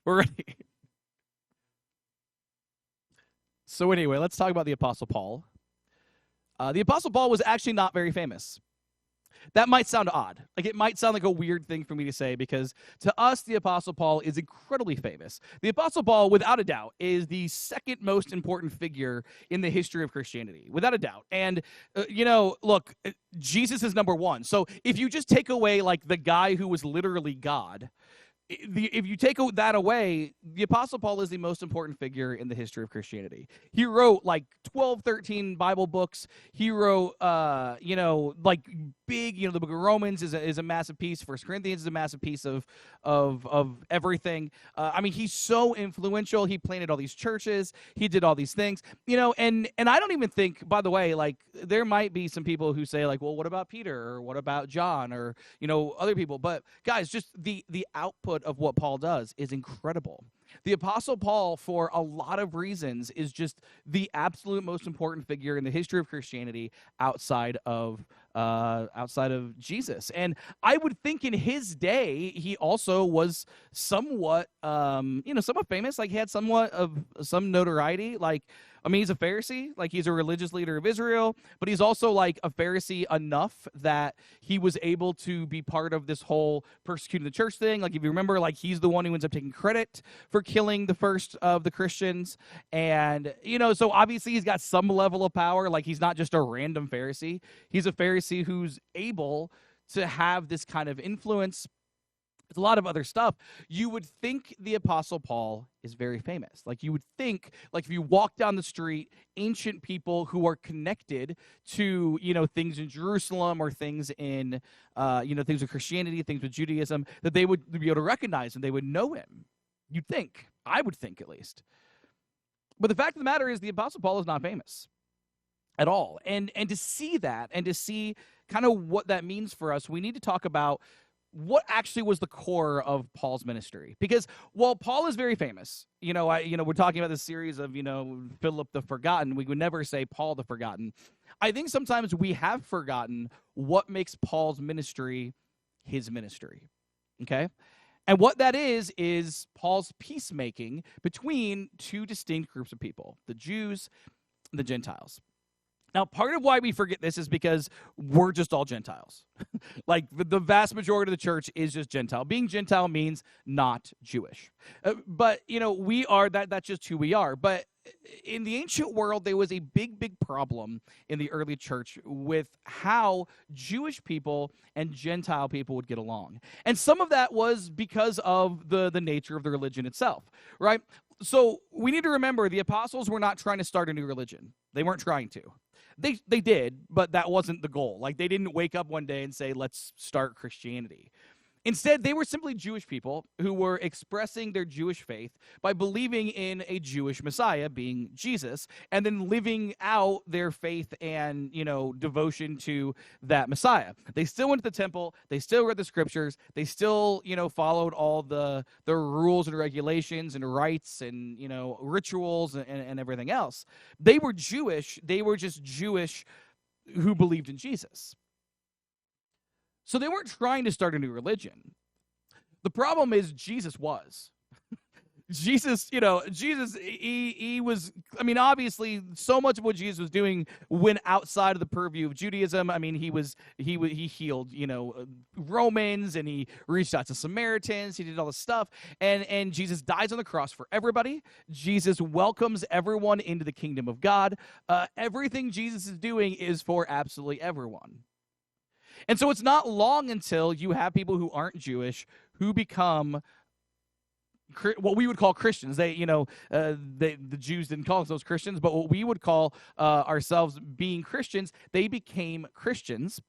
We're ready. So anyway, let's talk about the Apostle Paul. The Apostle Paul was actually not very famous. That might sound odd. Like, it might sound like a weird thing for me to say, because to us, the Apostle Paul is incredibly famous. The Apostle Paul, without a doubt, is the second most important figure in the history of Christianity, without a doubt. And, look, Jesus is number one. So if you just take away, like, the guy who was literally God, if you take that away, the Apostle Paul is the most important figure in the history of Christianity. He wrote like 12, 13 Bible books. He wrote, like big, the book of Romans is a massive piece. 1 Corinthians is a massive piece of everything. He's so influential. He planted all these churches. He did all these things, and I don't even think, by the way, like, there might be some people who say, like, well, what about Peter, or what about John, or, other people? But guys, just the output of what Paul does is incredible. The Apostle Paul, for a lot of reasons, is just the absolute most important figure in the history of Christianity outside of Jesus. And I would think in his day, he also was somewhat, somewhat famous. Like, he had somewhat of some notoriety. Like, he's a Pharisee. Like, he's a religious leader of Israel, but he's also like a Pharisee enough that he was able to be part of this whole persecuting the church thing. Like, if you remember, like, he's the one who ends up taking credit for killing the first of the Christians. And, so obviously he's got some level of power. Like, he's not just a random Pharisee. He's a Pharisee who's able to have this kind of influence. It's a lot of other stuff. You would think the Apostle Paul is very famous. Like, you would think, like, if you walk down the street, ancient people who are connected to, things in Jerusalem, or things in, things with Christianity, things with Judaism, that they would be able to recognize and they would know him. You'd think. I would think, at least. But the fact of the matter is, the Apostle Paul is not famous at all. And to see that, and to see kind of what that means for us, we need to talk about what actually was the core of Paul's ministry. Because while Paul is very famous, we're talking about this series of, Philip the Forgotten. We would never say Paul the Forgotten. I think sometimes we have forgotten what makes Paul's ministry his ministry. Okay? And what that is Paul's peacemaking between two distinct groups of people, the Jews and the Gentiles. Now, part of why we forget this is because we're just all Gentiles. Like, the vast majority of the church is just Gentile. Being Gentile means not Jewish. But, we are, that's just who we are. But in the ancient world, there was a big, big problem in the early church with how Jewish people and Gentile people would get along. And some of that was because of the nature of the religion itself, right? So we need to remember, the apostles were not trying to start a new religion. They weren't trying to. They did, but that wasn't the goal. Like, they didn't wake up one day and say, let's start Christianity. Instead, they were simply Jewish people who were expressing their Jewish faith by believing in a Jewish Messiah, being Jesus, and then living out their faith and, devotion to that Messiah. They still went to the temple. They still read the scriptures. They still, followed all the rules and regulations and rites and, rituals and everything else. They were Jewish. They were just Jewish who believed in Jesus. So they weren't trying to start a new religion. The problem is Jesus was. Jesus, he was, obviously, so much of what Jesus was doing went outside of the purview of Judaism. He healed, Romans, and he reached out to Samaritans. He did all this stuff. And Jesus dies on the cross for everybody. Jesus welcomes everyone into the kingdom of God. Everything Jesus is doing is for absolutely everyone. And so it's not long until you have people who aren't Jewish who become what we would call Christians. The Jews didn't call themselves Christians, but what we would call ourselves being Christians, they became Christians.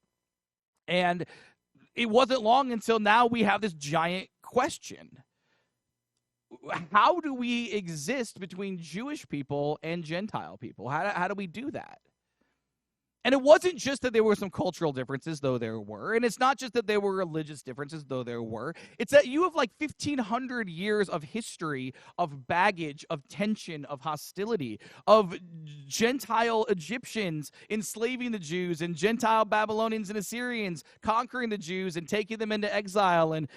And it wasn't long until now we have this giant question. How do we exist between Jewish people and Gentile people? How do we do that? And it wasn't just that there were some cultural differences, though there were. And it's not just that there were religious differences, though there were. It's that you have like 1,500 years of history, of baggage, of tension, of hostility, of Gentile Egyptians enslaving the Jews, and Gentile Babylonians and Assyrians conquering the Jews and taking them into exile, and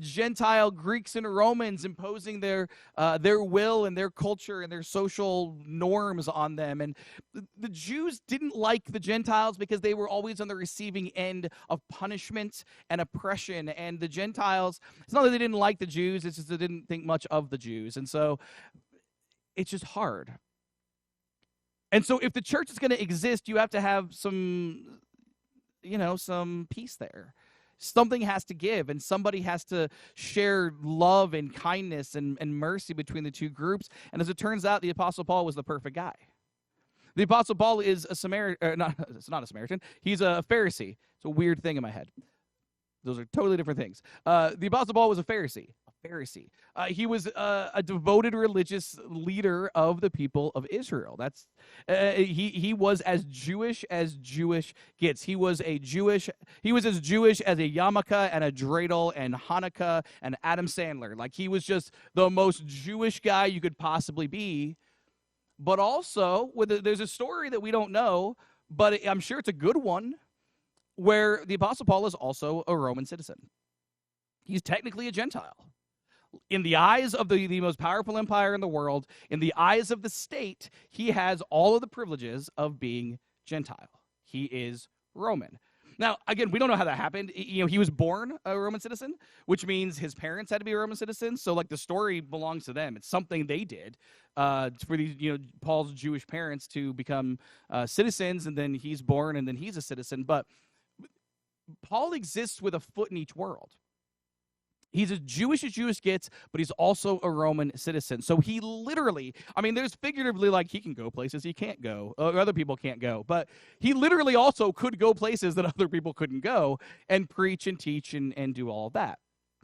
Gentile Greeks and Romans imposing their will and their culture and their social norms on them. And the Jews didn't like the Gentiles because they were always on the receiving end of punishment and oppression. And the Gentiles, it's not that they didn't like the Jews, it's just they didn't think much of the Jews. And so it's just hard. And so if the church is going to exist, you have to have some peace there. Something has to give, and somebody has to share love and kindness and mercy between the two groups. And as it turns out, the Apostle Paul was the perfect guy. The Apostle Paul is a Samaritan. It's not a Samaritan. He's a Pharisee. It's a weird thing in my head. Those are totally different things. The Apostle Paul was a Pharisee. He was a devoted religious leader of the people of Israel. That's he was as Jewish gets. He was as Jewish as a yarmulke and a dreidel and Hanukkah and Adam Sandler. Like, he was just the most Jewish guy you could possibly be. But also, there's a story that we don't know, but I'm sure it's a good one, where the Apostle Paul is also a Roman citizen. He's technically a Gentile. In the eyes of the most powerful empire in the world, in the eyes of the state, he has all of the privileges of being Gentile. He is Roman. Now, again, we don't know how that happened. He was born a Roman citizen, which means his parents had to be Roman citizens. So, like, the story belongs to them. It's something they did for these, Paul's Jewish parents to become citizens, and then he's born, and then he's a citizen. But Paul exists with a foot in each world. He's as Jewish gets, but he's also a Roman citizen. So he literally, there's figuratively, like, he can go places he can't go, or other people can't go. But he literally also could go places that other people couldn't go and preach and teach and do all of that.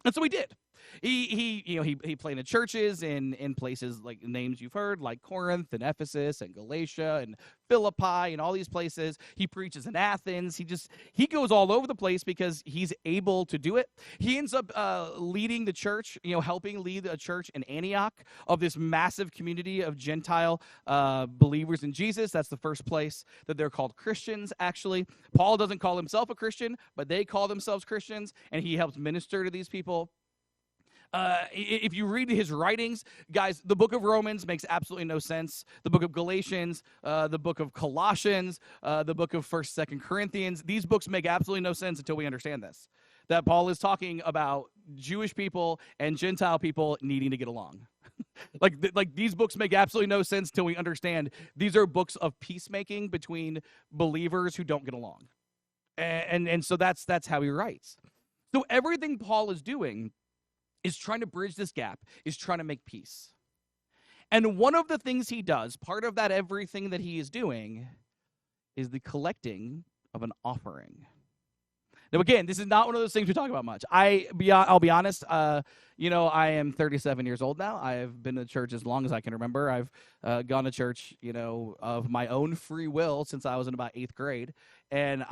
And so he did. He played in churches in places like names you've heard, like Corinth and Ephesus and Galatia and Philippi and all these places. He preaches in Athens. He goes all over the place because he's able to do it. He ends up leading the church, helping lead a church in Antioch of this massive community of Gentile believers in Jesus. That's the first place that they're called Christians, actually. Paul doesn't call himself a Christian, but they call themselves Christians, and he helps minister to these people. If you read his writings, guys, the book of Romans makes absolutely no sense. The book of Galatians, the book of Colossians, the book of 1st, 2nd Corinthians, these books make absolutely no sense until we understand this. That Paul is talking about Jewish people and Gentile people needing to get along. like these books make absolutely no sense till we understand these are books of peacemaking between believers who don't get along. And so that's how he writes. So everything Paul is doing is trying to bridge this gap, is trying to make peace. And one of the things he does, part of that everything that he is doing, is the collecting of an offering. Now, again, this is not one of those things we talk about much. I'll be honest, I am 37 years old now. I have been to church as long as I can remember. I've gone to church, of my own free will since I was in about 8th grade. And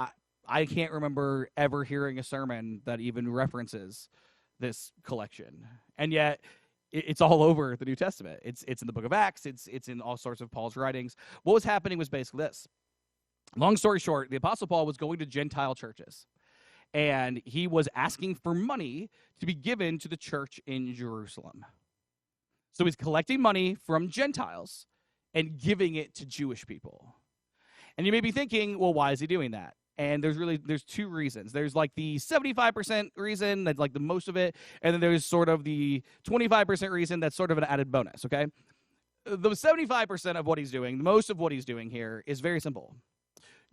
I can't remember ever hearing a sermon that even references this collection, and yet it's all over the New Testament. It's in the book of Acts. It's in all sorts of Paul's writings. What was happening was basically this. Long story short, the Apostle Paul was going to Gentile churches, and he was asking for money to be given to the church in Jerusalem. So he's collecting money from Gentiles and giving it to Jewish people. And you may be thinking, well, why is he doing that? And there's two reasons. There's like the 75% reason, that's like the most of it, and then there's sort of the 25% reason that's sort of an added bonus, okay? The 75% of what he's doing, most of what he's doing here is very simple.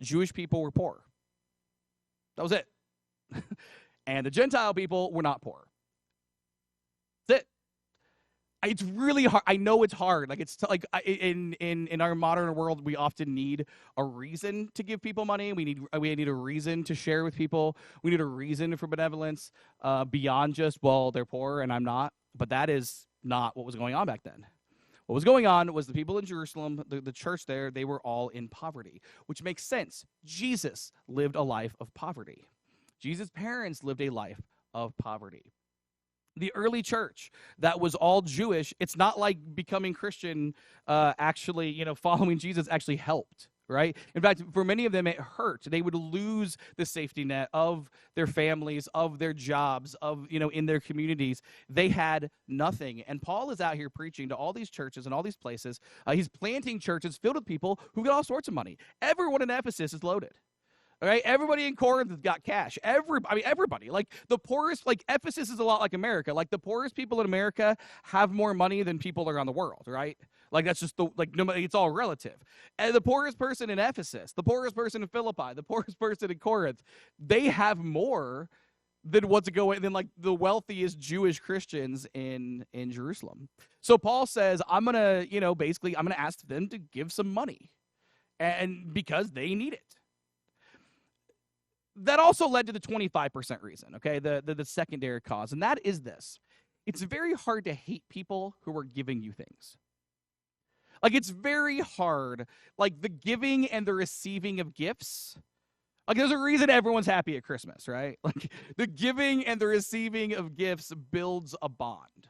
Jewish people were poor. That was it. And the Gentile people were not poor. That's it. It's really hard. I know it's hard. Like, it's in our modern world, we often need a reason to give people money. We need a reason to share with people. We need a reason for benevolence beyond just, well, they're poor and I'm not. But that is not what was going on back then. What was going on was the people in Jerusalem, the church there, they were all in poverty, which makes sense. Jesus lived a life of poverty. Jesus' parents lived a life of poverty. The early church that was all Jewish, it's not like becoming Christian actually, following Jesus actually helped, right? In fact, for many of them, it hurt. They would lose the safety net of their families, of their jobs, of, in their communities. They had nothing. And Paul is out here preaching to all these churches and all these places. He's planting churches filled with people who got all sorts of money. Everyone in Ephesus is loaded. All right, everybody in Corinth has got cash. Everybody. Like the poorest, like Ephesus is a lot like America. Like the poorest people in America have more money than people around the world, right? Like that's just it's all relative. And the poorest person in Ephesus, the poorest person in Philippi, the poorest person in Corinth, they have more than what's going than like the wealthiest Jewish Christians in Jerusalem. So Paul says, I'm gonna ask them to give some money, and because they need it. That also led to the 25% reason, okay, the secondary cause, and that is this. It's very hard to hate people who are giving you things. Like, it's very hard, like, the giving and the receiving of gifts. Like, there's a reason everyone's happy at Christmas, right? Like, the giving and the receiving of gifts builds a bond.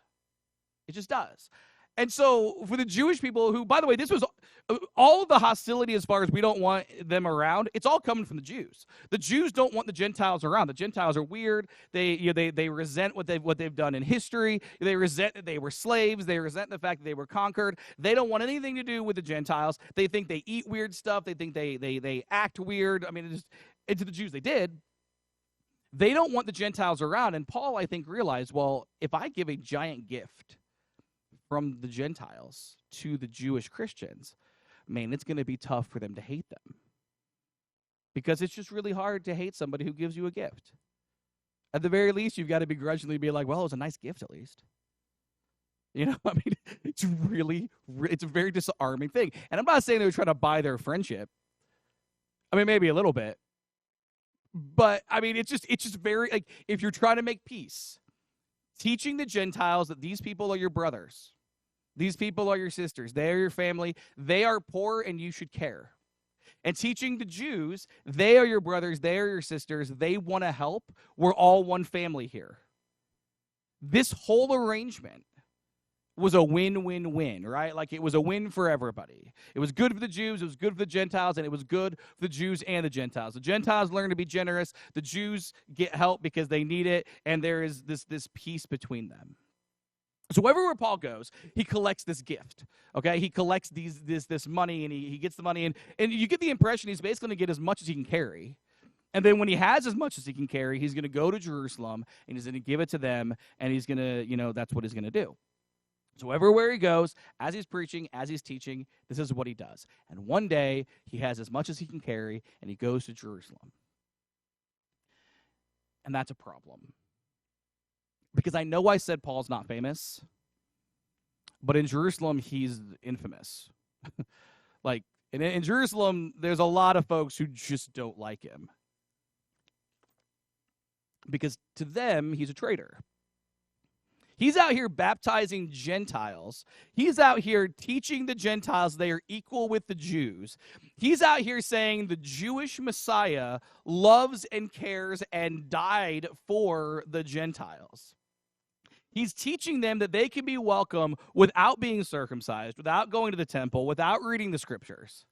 It just does. And so for the Jewish people who, by the way, this was all of the hostility as far as we don't want them around, it's all coming from the Jews. The Jews don't want the Gentiles around. The Gentiles are weird. They resent what they've done in history. They resent that they were slaves. They resent the fact that they were conquered. They don't want anything to do with the Gentiles. They think they eat weird stuff. They think they act weird. I mean, to the Jews they did. They don't want the Gentiles around. And Paul, I think, realized, well, if I give a giant gift from the Gentiles to the Jewish Christians, man, it's going to be tough for them to hate them. Because it's just really hard to hate somebody who gives you a gift. At the very least, you've got to begrudgingly be like, well, it was a nice gift at least. I mean, it's a very disarming thing. And I'm not saying they were trying to buy their friendship. I mean, maybe a little bit. But, I mean, it's just very, like, if you're trying to make peace, teaching the Gentiles that these people are your brothers, these people are your sisters, they are your family, they are poor and you should care. And teaching the Jews, they are your brothers, they are your sisters, they want to help, we're all one family here. This whole arrangement was a win-win-win, right? Like, it was a win for everybody. It was good for the Jews, it was good for the Gentiles, and it was good for the Jews and the Gentiles. The Gentiles learn to be generous, the Jews get help because they need it, and there is this peace between them. So wherever Paul goes, he collects this gift, okay? He collects this money, and he gets the money, and you get the impression he's basically going to get as much as he can carry. And then when he has as much as he can carry, he's going to go to Jerusalem, and he's going to give it to them, and he's going to, that's what he's going to do. So everywhere he goes, as he's preaching, as he's teaching, this is what he does. And one day, he has as much as he can carry, and he goes to Jerusalem. And that's a problem. Because I know I said Paul's not famous, but in Jerusalem, he's infamous. Like, in Jerusalem, there's a lot of folks who just don't like him. Because to them, he's a traitor. He's out here baptizing Gentiles. He's out here teaching the Gentiles they are equal with the Jews. He's out here saying the Jewish Messiah loves and cares and died for the Gentiles. He's teaching them that they can be welcome without being circumcised, without going to the temple, without reading the scriptures,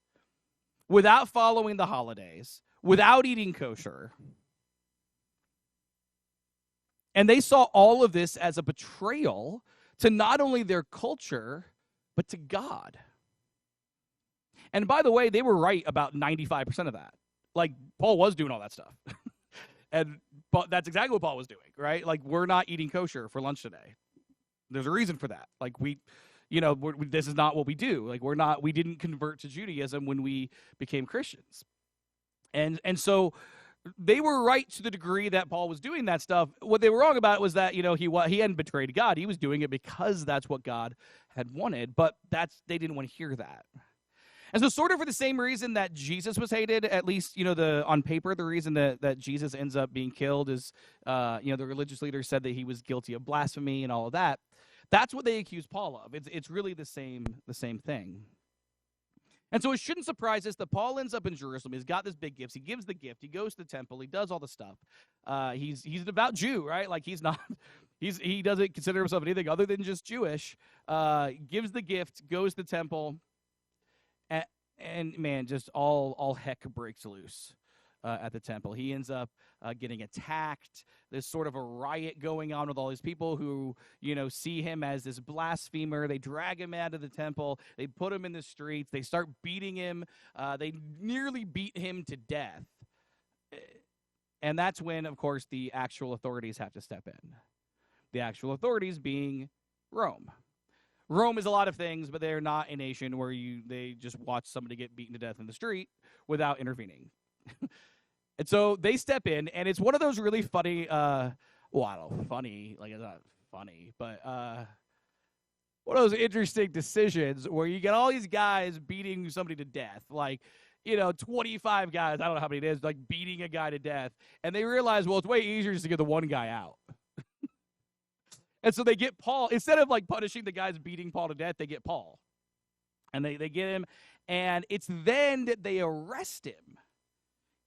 without following the holidays, without eating kosher. And they saw all of this as a betrayal to not only their culture, but to God. And by the way, they were right about 95% of that. Like, Paul was doing all that stuff. But that's exactly what Paul was doing, right? Like, we're not eating kosher for lunch today. There's a reason for that. Like, this is not what we do. Like, we didn't convert to Judaism when we became Christians. And so they were right to the degree that Paul was doing that stuff. What they were wrong about was that, he hadn't betrayed God. He was doing it because that's what God had wanted, but they didn't want to hear that. And so sort of for the same reason that Jesus was hated, at least, on paper, the reason that Jesus ends up being killed is, the religious leaders said that he was guilty of blasphemy and all of that. That's what they accuse Paul of. It's really the same thing. And so it shouldn't surprise us that Paul ends up in Jerusalem. He's got this big gift. He gives the gift. He goes to the temple. He does all the stuff. He's a devout Jew, right? Like he doesn't consider himself anything other than just Jewish. Gives the gift, goes to the temple, and man, just all heck breaks loose at the temple. He ends up getting attacked. There's sort of a riot going on with all these people who, see him as this blasphemer. They drag him out of the temple. They put him in the streets. They start beating him. They nearly beat him to death. And that's when, of course, the actual authorities have to step in. The actual authorities being Rome. Rome is a lot of things, but they're not a nation where they just watch somebody get beaten to death in the street without intervening. And so they step in, and it's one of those really funny, funny, like it's not funny, but one of those interesting decisions where you get all these guys beating somebody to death, like, 25 guys, I don't know how many it is, like beating a guy to death, and they realize, well, it's way easier just to get the one guy out. And so they get Paul, instead of like punishing the guys beating Paul to death, they get Paul. And they get him, and it's then that they arrest him.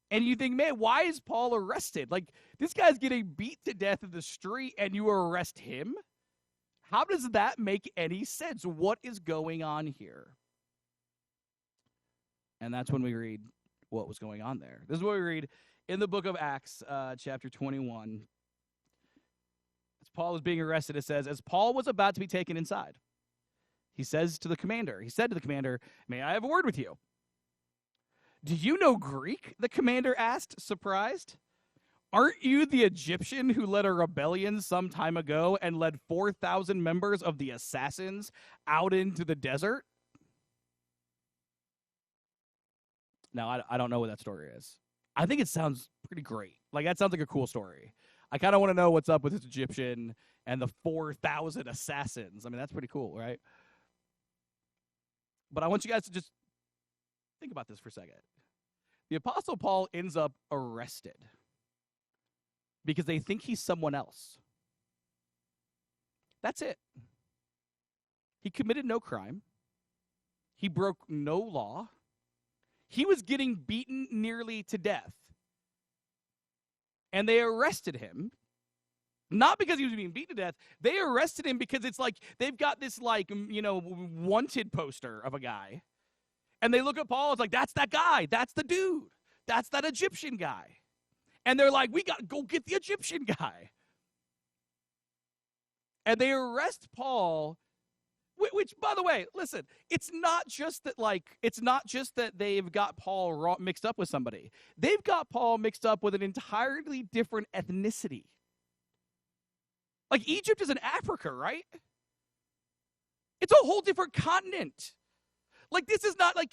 And you think, man, why is Paul arrested? Like, this guy's getting beat to death in the street, and you arrest him? How does that make any sense? What is going on here? And that's when we read what was going on there. This is what we read in the book of Acts, chapter 21. As Paul was being arrested, it says, as Paul was about to be taken inside, he said to the commander, may I have a word with you? Do you know Greek? The commander asked, surprised. Aren't you the Egyptian who led a rebellion some time ago and led 4,000 members of the assassins out into the desert? Now, I don't know what that story is. I think it sounds pretty great. Like, that sounds like a cool story. I kind of want to know what's up with this Egyptian and the 4,000 assassins. I mean, that's pretty cool, right? But I want you guys to just think about this for a second. The Apostle Paul ends up arrested because they think he's someone else. That's it. He committed no crime. He broke no law. He was getting beaten nearly to death. And they arrested him, not because he was being beaten to death. They arrested him because it's like they've got this, like, wanted poster of a guy. And they look at Paul, it's like, that's that guy. That's the dude. That's that Egyptian guy. And they're like, we got to go get the Egyptian guy. And they arrest Paul, which, by the way, listen, it's not just that they've got Paul mixed up with somebody. They've got Paul mixed up with an entirely different ethnicity. Like, Egypt is in Africa, right? It's a whole different continent. Like, this is not like,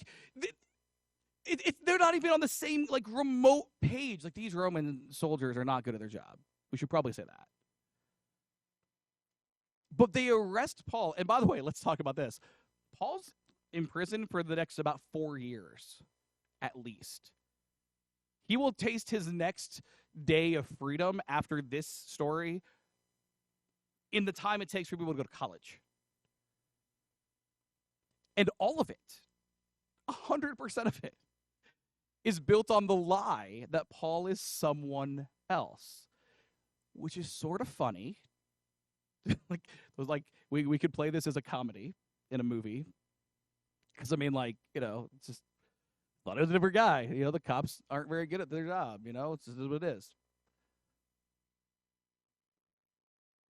they're not even on the same, like, remote page. Like, these Roman soldiers are not good at their job. We should probably say that. But they arrest Paul. And by the way, let's talk about this. Paul's in prison for the next about 4 years, at least. He will taste his next day of freedom after this story in the time it takes for people to go to college. And all of it, 100% of it, is built on the lie that Paul is someone else, which is sort of funny. We could play this as a comedy in a movie. Because, I mean, like, it's just, thought it was a different guy. The cops aren't very good at their job, it's just what it is.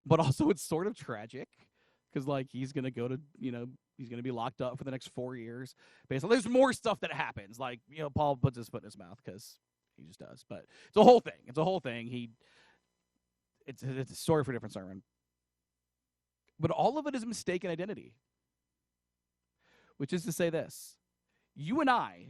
But also, it's sort of tragic. Because, like, he's going to go to, he's going to be locked up for the next 4 years. Basically, there's more stuff that happens. Like, Paul puts his foot in his mouth because he just does. But it's a whole thing. It's a whole thing. It's a story for a different sermon. But all of it is mistaken identity. Which is to say this. You and I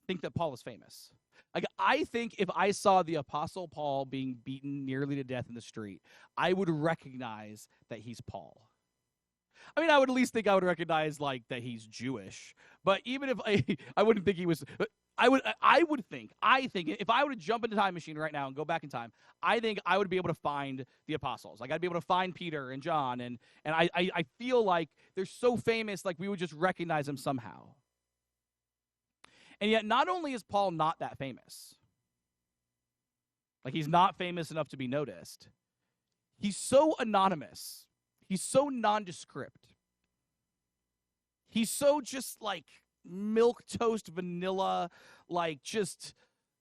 think that Paul is famous. Like, I think if I saw the Apostle Paul being beaten nearly to death in the street, I would recognize that he's Paul. I mean, I would at least think I would recognize like that he's Jewish. But even if I wouldn't think he was. I think if I were to jump into time machine right now and go back in time, I think I would be able to find the apostles. Like I'd be able to find Peter and John, and I feel like they're so famous, like we would just recognize them somehow. And yet, not only is Paul not that famous, like he's not famous enough to be noticed, he's so anonymous. He's so nondescript. He's so just like milquetoast vanilla, like just,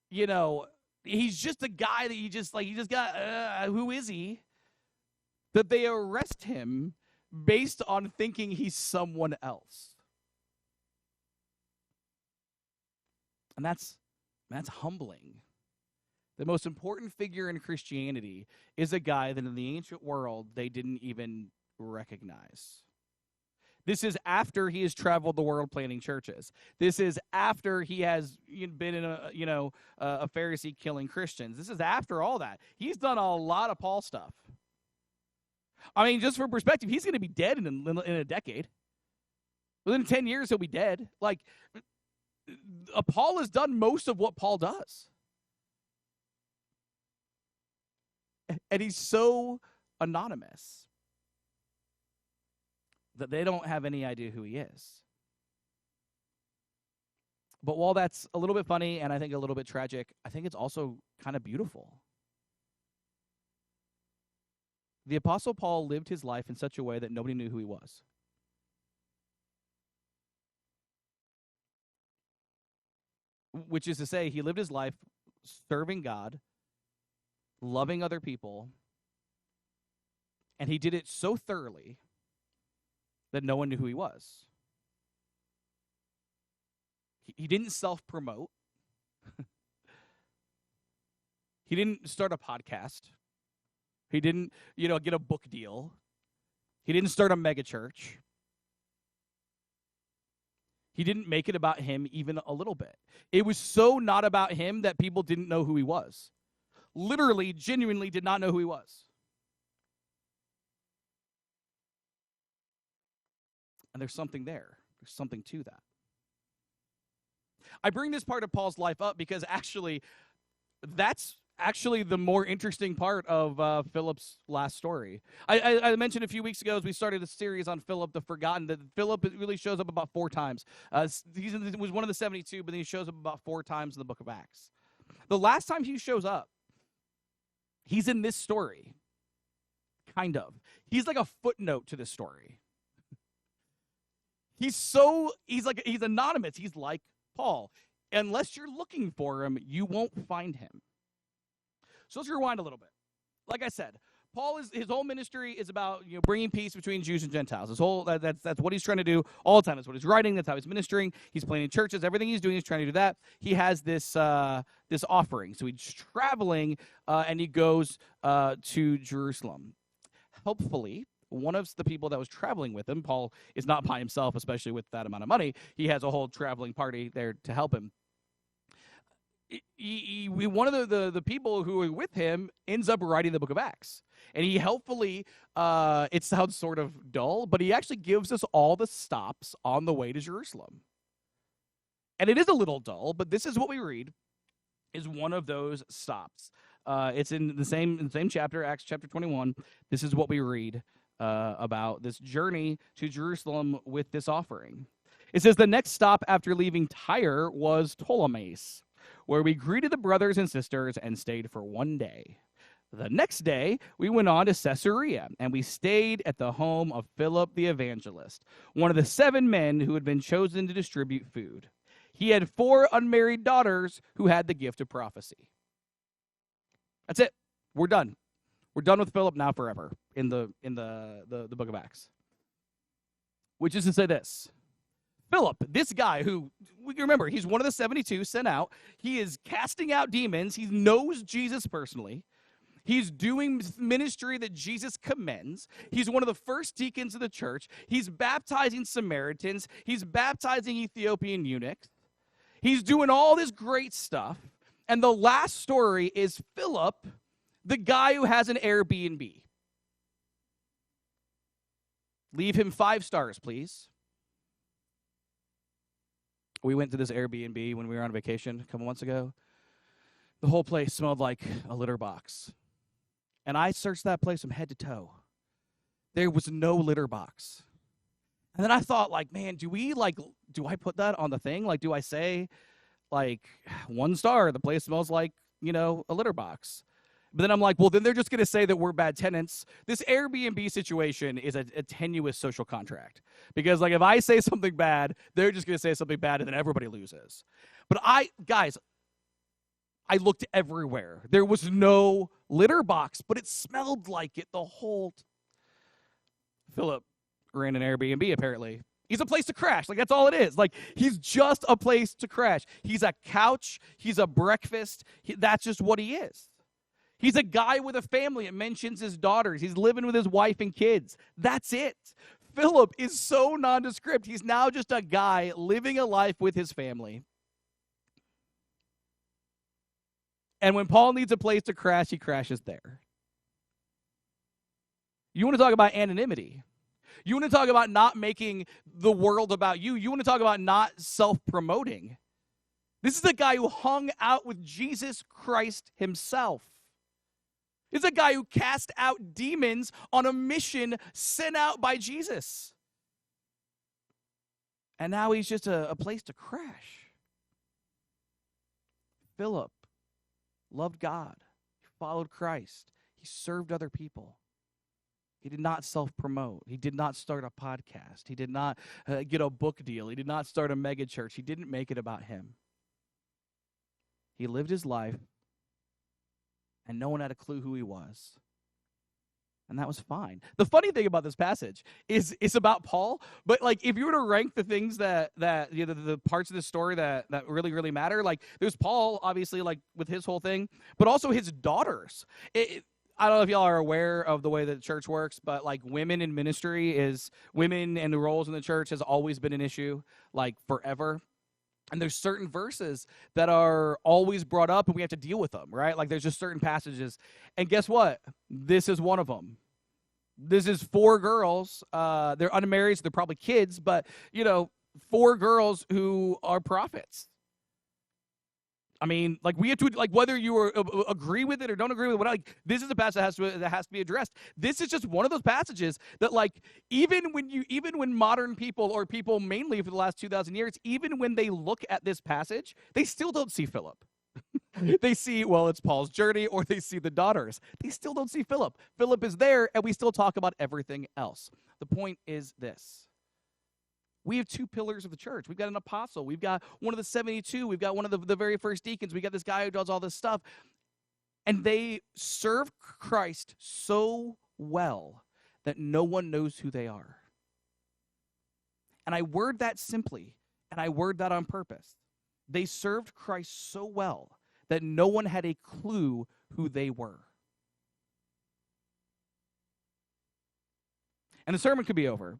he's just a guy that he just got, who is he? That they arrest him based on thinking he's someone else. And that's humbling. The most important figure in Christianity is a guy that in the ancient world they didn't even recognize. This is after he has traveled the world planting churches. This is after he has been in a Pharisee killing Christians. This is after all that. He's done a lot of Paul stuff. I mean, just for perspective, he's going to be dead in a decade. Within 10 years, he'll be dead. Like, Paul has done most of what Paul does. And he's so anonymous that they don't have any idea who he is. But while that's a little bit funny and I think a little bit tragic, I think it's also kind of beautiful. The Apostle Paul lived his life in such a way that nobody knew who he was. Which is to say, he lived his life serving God, loving other people, and he did it so thoroughly that no one knew who he was. He didn't self-promote. He didn't start a podcast. He didn't, get a book deal. He didn't start a megachurch. He didn't make it about him even a little bit. It was so not about him that people didn't know who he was. Literally, genuinely did not know who he was. And there's something there. There's something to that. I bring this part of Paul's life up because that's actually the more interesting part of Philip's last story. I mentioned a few weeks ago as we started a series on Philip the Forgotten that Philip really shows up about 4 times. He was one of the 72, but then he shows up about 4 times in the book of Acts. The last time he shows up, he's in this story. Kind of. He's like a footnote to this story. He's anonymous. He's like Paul. Unless you're looking for him, you won't find him. So let's rewind a little bit. Like I said, his whole ministry is about bringing peace between Jews and Gentiles. That's what he's trying to do all the time. That's what he's writing. That's how he's ministering. He's planting churches. Everything he's doing is trying to do that. He has this offering. So he's traveling and he goes to Jerusalem. Helpfully, one of the people that was traveling with him, Paul is not by himself, especially with that amount of money. He has a whole traveling party there to help him. One of the people who were with him ends up writing the book of Acts. And he helpfully, it sounds sort of dull, but he actually gives us all the stops on the way to Jerusalem. And it is a little dull, but this is what we read, is one of those stops. It's in the same chapter, Acts chapter 21. This is what we read about this journey to Jerusalem with this offering. It says, the next stop after leaving Tyre was Ptolemais, where we greeted the brothers and sisters and stayed for 1 day. The next day, we went on to Caesarea, and we stayed at the home of Philip the evangelist, one of the 7 men who had been chosen to distribute food. He had 4 unmarried daughters who had the gift of prophecy. That's it. We're done. We're done with Philip now forever in the book of Acts. Which is to say this. Philip, this guy who, remember, he's one of the 72 sent out. He is casting out demons. He knows Jesus personally. He's doing ministry that Jesus commends. He's one of the first deacons of the church. He's baptizing Samaritans. He's baptizing Ethiopian eunuchs. He's doing all this great stuff. And the last story is Philip, the guy who has an Airbnb. Leave him 5 stars, please. We went to this Airbnb when we were on vacation a couple months ago. The whole place smelled like a litter box. And I searched that place from head to toe. There was no litter box. And then I thought, like, man, do I put that on the thing? Like, do I say, like, 1 star, the place smells like, a litter box? But then I'm like, well, then they're just going to say that we're bad tenants. This Airbnb situation is a tenuous social contract. Because, like, if I say something bad, they're just going to say something bad, and then everybody loses. But I looked everywhere. There was no litter box, but it smelled like it the whole Philip ran an Airbnb, apparently. He's a place to crash. Like, that's all it is. Like, he's just a place to crash. He's a couch. He's a breakfast. That's just what he is. He's a guy with a family. It mentions his daughters. He's living with his wife and kids. That's it. Philip is so nondescript. He's now just a guy living a life with his family. And when Paul needs a place to crash, he crashes there. You want to talk about anonymity. You want to talk about not making the world about you. You want to talk about not self-promoting. This is a guy who hung out with Jesus Christ himself. This is a guy who cast out demons on a mission sent out by Jesus. And now he's just a place to crash. Philip loved God. He followed Christ. He served other people. He did not self-promote. He did not start a podcast. He did not get a book deal. He did not start a mega church. He didn't make it about him. He lived his life, and no one had a clue who he was. And that was fine. The funny thing about this passage is it's about Paul, but like if you were to rank the things that the parts of the story that really, really matter, like there's Paul, obviously, like with his whole thing, but also his daughters. I don't know if y'all are aware of the way that the church works, but like women in ministry women and the roles in the church has always been an issue, like forever. And there's certain verses that are always brought up and we have to deal with them, right? Like there's just certain passages. And guess what? This is one of them. This is 4 girls. They're unmarried, so they're probably kids, but 4 girls who are prophets. I mean, like we have to, like whether you agree with it or don't agree with it, like this is a passage that has to be addressed. This is just one of those passages that, like, even when modern people or people mainly for the last 2,000 years, even when they look at this passage, they still don't see Philip. They see, well, it's Paul's journey, or they see the daughters. They still don't see Philip. Philip is there, and we still talk about everything else. The point is this. We have 2 pillars of the church. We've got an apostle. We've got one of the 72. We've got one of the very first deacons. We got this guy who does all this stuff. And they serve Christ so well that no one knows who they are. And I word that simply, and I word that on purpose. They served Christ so well that no one had a clue who they were. And the sermon could be over.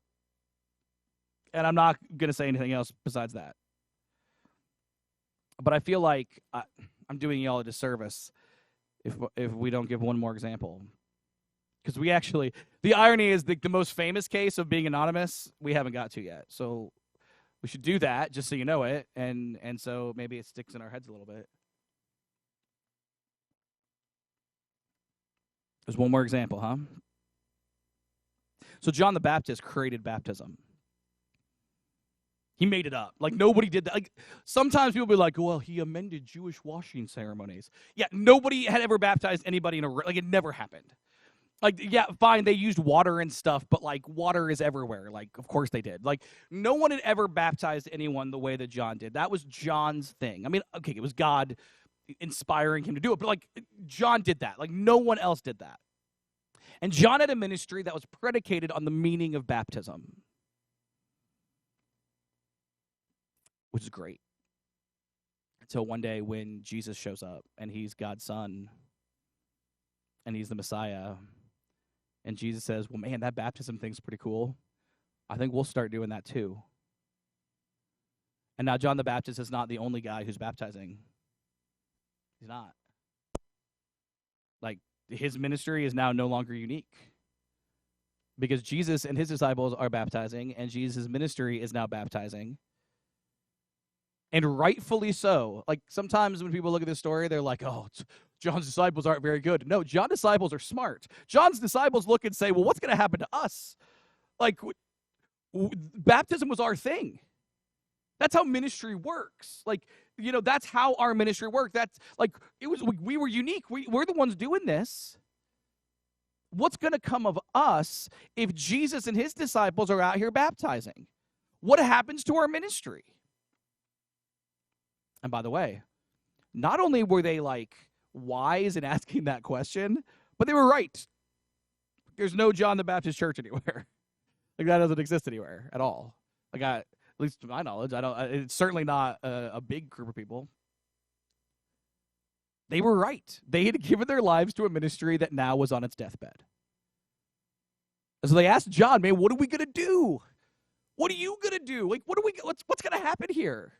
And I'm not going to say anything else besides that. But I feel like I'm doing y'all a disservice if we don't give one more example. Because the irony is the most famous case of being anonymous, we haven't got to yet. So we should do that, just so you know it. And so maybe it sticks in our heads a little bit. There's one more example, huh? So John the Baptist created baptism. He made it up. Like, nobody did that. Like, sometimes people be like, well, he amended Jewish washing ceremonies. Yeah, nobody had ever baptized anybody like, it never happened. Like, yeah, fine, they used water and stuff, but, like, water is everywhere. Like, of course they did. Like, no one had ever baptized anyone the way that John did. That was John's thing. I mean, okay, it was God inspiring him to do it, but, like, John did that. Like, no one else did that. And John had a ministry that was predicated on the meaning of baptism, which is great. Until one day when Jesus shows up, and he's God's son, and he's the Messiah, and Jesus says, well, man, that baptism thing's pretty cool. I think we'll start doing that too. And now John the Baptist is not the only guy who's baptizing. He's not. Like, his ministry is now no longer unique. because Jesus and his disciples are baptizing, and Jesus' ministry is now baptizing. And rightfully so. Like, sometimes when people look at this story, they're like, oh, John's disciples aren't very good. No, John's disciples are smart. John's disciples look and say, well, what's going to happen to us? Like, baptism was our thing. That's how ministry works. Like, that's how our ministry worked. That's like, we were unique. We're the ones doing this. What's going to come of us if Jesus and his disciples are out here baptizing? What happens to our ministry? And by the way, not only were they like wise in asking that question, but they were right. There's no John the Baptist church anywhere. Like, that doesn't exist anywhere at all. Like, at least to my knowledge, it's certainly not a big group of people. They were right. They had given their lives to a ministry that now was on its deathbed. And so they asked John, man, what are we going to do? What are you going to do? Like, what's going to happen here?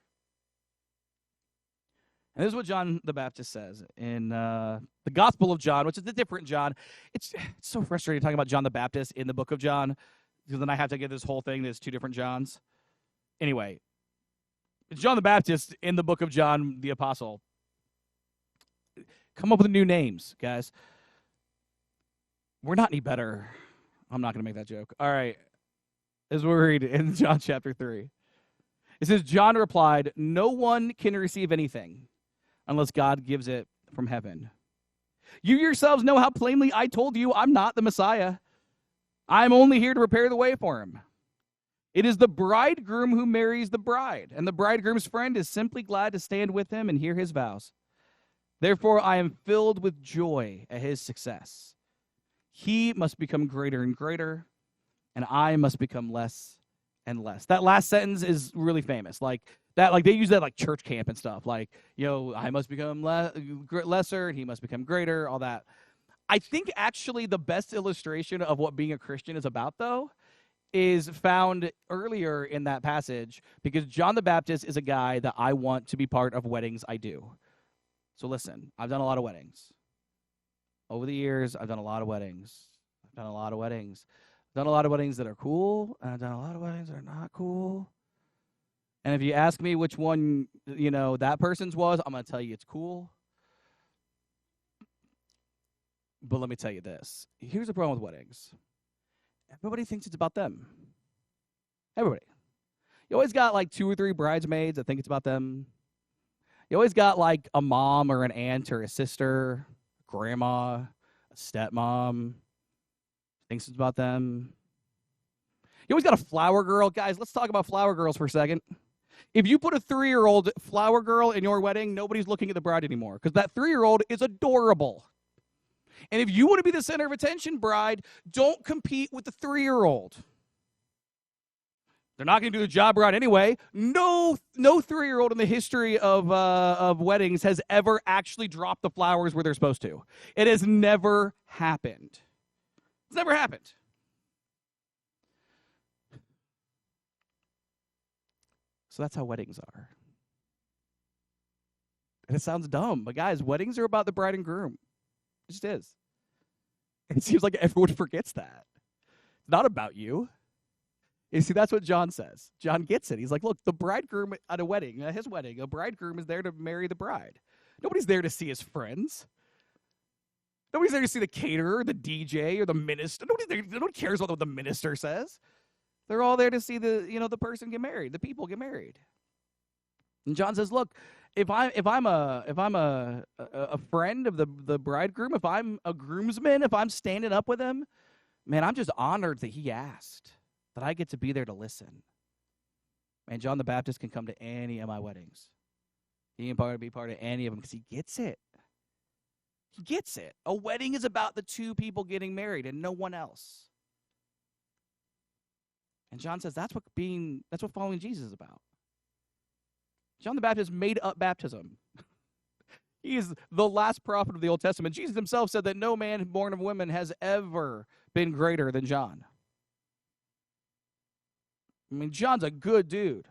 And this is what John the Baptist says in the Gospel of John, which is the different John. It's so frustrating talking about John the Baptist in the book of John, because then I have to get this whole thing. There's two different Johns. Anyway, it's John the Baptist in the book of John the Apostle. Come up with new names, guys. We're not any better. I'm not going to make that joke. All right. As we read in John chapter 3. It says, John replied, no one can receive anything unless God gives it from heaven. You yourselves know how plainly I told you I'm not the Messiah. I'm only here to prepare the way for him. It is the bridegroom who marries the bride, and the bridegroom's friend is simply glad to stand with him and hear his vows. Therefore, I am filled with joy at his success. He must become greater and greater, and I must become less and less. That last sentence is really famous. Like they use that like church camp and stuff. Like, I must become lesser, and he must become greater, all that. I think actually the best illustration of what being a Christian is about, though, is found earlier in that passage, because John the Baptist is a guy that I want to be part of weddings I do. So listen, I've done a lot of weddings. Over the years, I've done a lot of weddings. I've done a lot of weddings that are cool, and I've done a lot of weddings that are not cool. And if you ask me which one, that person's was, I'm going to tell you it's cool. But let me tell you this. Here's the problem with weddings. Everybody thinks it's about them. Everybody. You always got like 2 or 3 bridesmaids that think it's about them. You always got like a mom or an aunt or a sister, grandma, a stepmom, thinks it's about them. You always got a flower girl. Guys, let's talk about flower girls for a second. If you put a 3-year-old flower girl in your wedding, nobody's looking at the bride anymore, because that 3-year-old is adorable. And if you want to be the center of attention, bride, don't compete with the 3-year-old. They're not going to do the job right anyway. No 3-year-old in the history of weddings has ever actually dropped the flowers where they're supposed to. It has never happened. It's never happened. So that's how weddings are. And it sounds dumb, but guys, weddings are about the bride and groom. It just is. And it seems like everyone forgets that. It's not about you. You see, that's what John says. John gets it. He's like, look, the bridegroom at a wedding, his wedding, a bridegroom is there to marry the bride. Nobody's there to see his friends. Nobody's there to see the caterer, the DJ, or the minister. Nobody cares what the minister says. They're all there to see the person get married, the people get married. And John says, look, if I'm a friend of the bridegroom, if I'm a groomsman, if I'm standing up with him, man, I'm just honored that he asked, that I get to be there to listen. Man, John the Baptist can come to any of my weddings. He can be part of any of them because he gets it. He gets it. A wedding is about the 2 people getting married and no one else. And John says that's what following Jesus is about. John the Baptist made up baptism. He is the last prophet of the Old Testament. Jesus himself said that no man born of women has ever been greater than John. I mean, John's a good dude.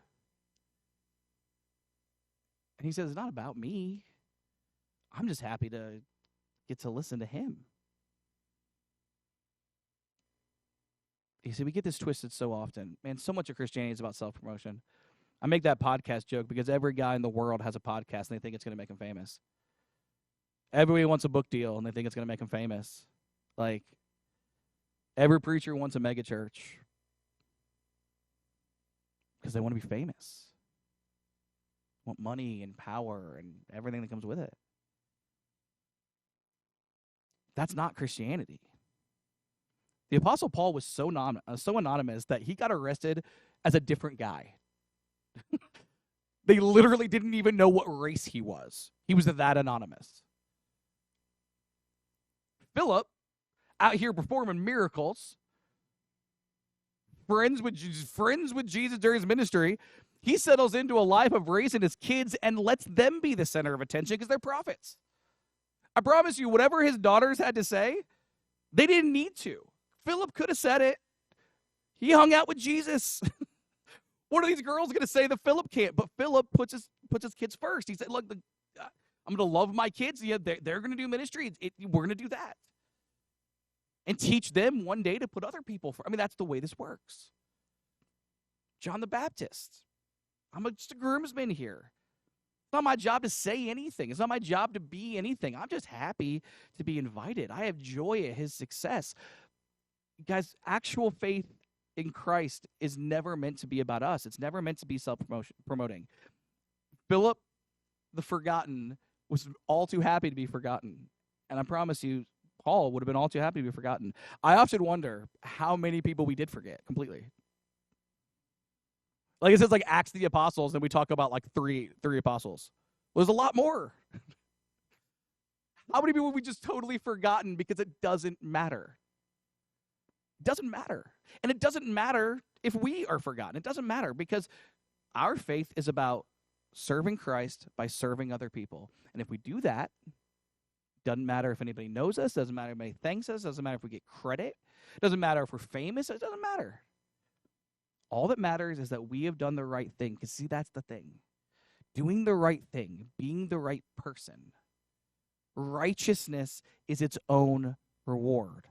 And he says, it's not about me. I'm just happy to get to listen to him. You see, we get this twisted so often. Man, so much of Christianity is about self-promotion. I make that podcast joke because every guy in the world has a podcast and they think it's going to make him famous. Everybody wants a book deal and they think it's going to make him famous. Like, every preacher wants a mega church because they want to be famous. Want money and power and everything that comes with it. That's not Christianity. The Apostle Paul was so anonymous that he got arrested as a different guy. They literally didn't even know what race he was. He was that anonymous. Philip, out here performing miracles, friends with Jesus during his ministry, he settles into a life of raising his kids and lets them be the center of attention because they're prophets. I promise you, whatever his daughters had to say, they didn't need to. Philip could have said it. He hung out with Jesus. What are these girls going to say that Philip can't? But Philip puts his kids first. He said, look, I'm going to love my kids. Yeah, they're going to do ministry. We're going to do that. And teach them one day to put other people first. I mean, that's the way this works. John the Baptist. I'm just a groomsman here. It's not my job to say anything. It's not my job to be anything. I'm just happy to be invited. I have joy at his success. Guys, actual faith in Christ is never meant to be about us. It's never meant to be self-promoting. Philip, the forgotten, was all too happy to be forgotten. And I promise you, Paul would have been all too happy to be forgotten. I often wonder how many people we did forget completely. Like it says, like Acts of the Apostles, and we talk about like three apostles. Well, there's a lot more. How many people have we just totally forgotten because it doesn't matter? It doesn't matter. And it doesn't matter if we are forgotten. It doesn't matter because our faith is about serving Christ by serving other people. And if we do that, doesn't matter if anybody knows us, doesn't matter if anybody thanks us, doesn't matter if we get credit, doesn't matter if we're famous, it doesn't matter. All that matters is that we have done the right thing. Because see, that's the thing. Doing the right thing, being the right person. Righteousness is its own reward.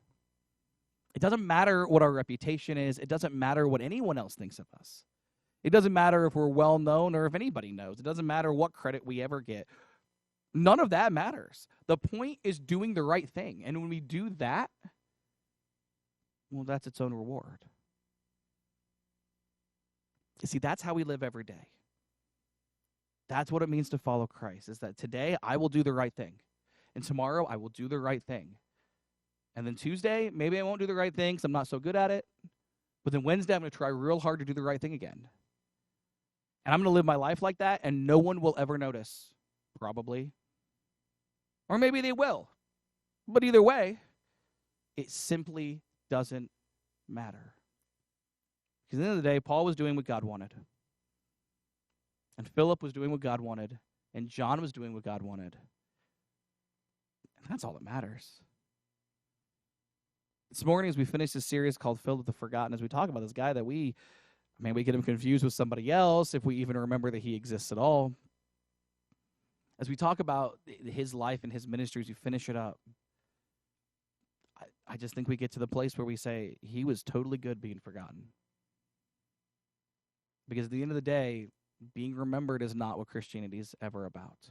It doesn't matter what our reputation is. It doesn't matter what anyone else thinks of us. It doesn't matter if we're well known or if anybody knows. It doesn't matter what credit we ever get. None of that matters. The point is doing the right thing. And when we do that, well, that's its own reward. You see, that's how we live every day. That's what it means to follow Christ, is that today I will do the right thing. And tomorrow I will do the right thing. And then Tuesday, maybe I won't do the right thing because I'm not so good at it. But then Wednesday, I'm going to try real hard to do the right thing again. And I'm going to live my life like that, and no one will ever notice, probably. Or maybe they will. But either way, it simply doesn't matter. Because at the end of the day, Paul was doing what God wanted. And Philip was doing what God wanted. And John was doing what God wanted. And that's all that matters. This morning, as we finish this series called Philip the Forgotten, as we talk about this guy that we get him confused with somebody else, if we even remember that he exists at all. As we talk about his life and his ministry, as we finish it up, I just think we get to the place where we say, he was totally good being forgotten. Because at the end of the day, being remembered is not what Christianity is ever about.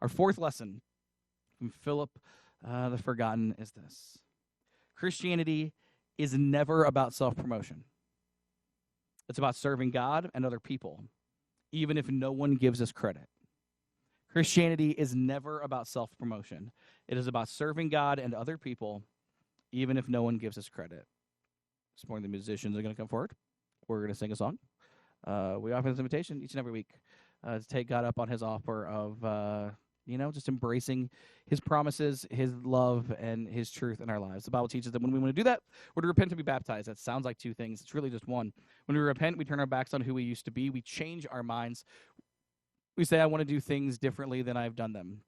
Our fourth lesson from Philip the Forgotten is this. Christianity is never about self-promotion. It's about serving God and other people, even if no one gives us credit. Christianity is never about self-promotion. It is about serving God and other people, even if no one gives us credit. This morning, the musicians are going to come forward. We're going to sing a song. We offer this invitation each and every week to take God up on his offer of, just embracing his promises, his love, and his truth in our lives. The Bible teaches that when we want to do that, we're to repent and be baptized. That sounds like two things. It's really just one. When we repent, we turn our backs on who we used to be. We change our minds. We say, I want to do things differently than I've done them.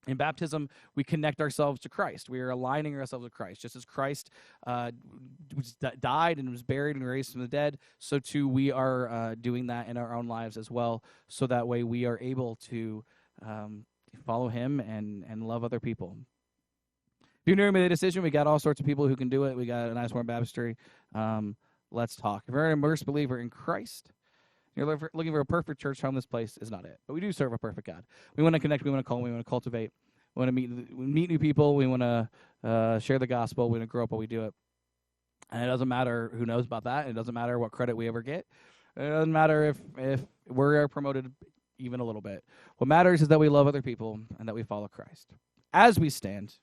In baptism, we connect ourselves to Christ. We are aligning ourselves with Christ. Just as Christ died and was buried and raised from the dead, so too we are doing that in our own lives as well, so that way we are able to follow him and love other people. If you've never made a decision, we got all sorts of people who can do it. We got a nice warm baptistry. Let's talk. If you're an immersed believer in Christ, you're looking for a perfect church home, this place is not it. But we do serve a perfect God. We want to connect. We want to call. We want to cultivate. We want to meet new people. We want to share the gospel. We want to grow up while we do it. And it doesn't matter who knows about that. It doesn't matter what credit we ever get. It doesn't matter if we're promoted even a little bit. What matters is that we love other people and that we follow Christ. As we stand,